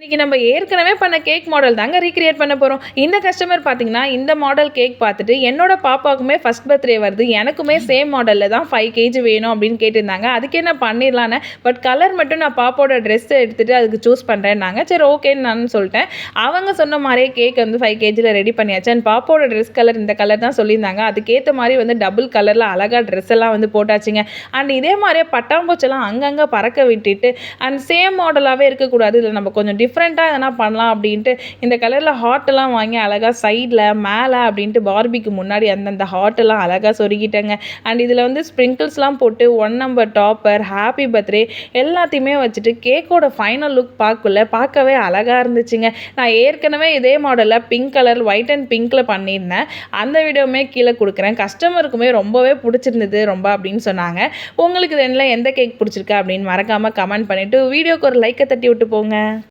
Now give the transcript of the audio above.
இன்னைக்கு நம்ம ஏற்கனவே பண்ண கேக் மாடல் தாங்க ரீக்ரியேட் பண்ண போறோம். இந்த கஸ்டமர் பார்த்தீங்கன்னா, இந்த மாடல் கேக் பார்த்துட்டு, என்னோட பாப்பாவுக்குமே ஃபர்ஸ்ட் பர்த்டே வருது. எனக்குமே சேம் மாடல்ல தான் 5 கேஜி வேணும் அப்படின்னு கேட்டிருந்தாங்க. அதுக்கே நான் பண்ணிடலான்னு. பட் கலர் மட்டும் நான் பாப்பாவோட ட்ரெஸ் எடுத்துட்டு அதுக்கு சூஸ் பண்றேன்னாங்க. சரி ஓகேன்னு நான் சொல்லிட்டேன். அவங்க சொன்ன மாரியே கேக் வந்து 5 கேஜில ரெடி பண்ணியாச்சு. அண்ட் பாப்பாவோட ட்ரெஸ் கலர் இந்த கலர் தான் சொல்லியிருந்தாங்க. அதுக்கேத்த மாரி வந்து டபுள் கலர்ல அழகா ட்ரெஸ் எல்லாம் வந்து போட்டாச்சுங்க. அண்ட் இதே மாரியே பட்டாம்பூச்செல்லாம் அங்கங்க பறக்க விட்டுட்டு அண்ட் சேம் மாடலாவே இருக்கக்கூடாது. இதில நம்ம கொஞ்சம் டிஃப்ரெண்ட்டாக எதனா பண்ணலாம் அப்படின்ட்டு இந்த கலரில் ஹார்ட்டெல்லாம் வாங்கி அழகாக சைடில் மேலே அப்படின்ட்டு பார்பிக்கு முன்னாடி அந்தந்த ஹார்ட்டெல்லாம் அழகாக சொருகிட்டேங்க. அண்ட் இதில் வந்து ஸ்ப்ரிங்கிள்ஸ்லாம் போட்டு 1 நம்பர் டாப்பர், ஹாப்பி பர்த்டே எல்லாத்தையுமே வச்சுட்டு கேக்கோட ஃபைனல் லுக் பார்க்கவே அழகாக இருந்துச்சுங்க. நான் ஏற்கனவே இதே மாடலில் பிங்க் கலர் ஒயிட் அண்ட் பிங்க்கில் பண்ணியிருந்தேன். அந்த வீடியோவுமே கீழே கொடுக்குறேன். கஸ்டமருக்குமே ரொம்பவே பிடிச்சிருந்தது ரொம்ப அப்படின்னு சொன்னாங்க. உங்களுக்கு இதில் எந்த கேக் பிடிச்சிருக்கு அப்படின்னு மறக்காமல் கமெண்ட் பண்ணிவிட்டு வீடியோக்கு ஒரு லைக்கை தட்டி விட்டு போங்க.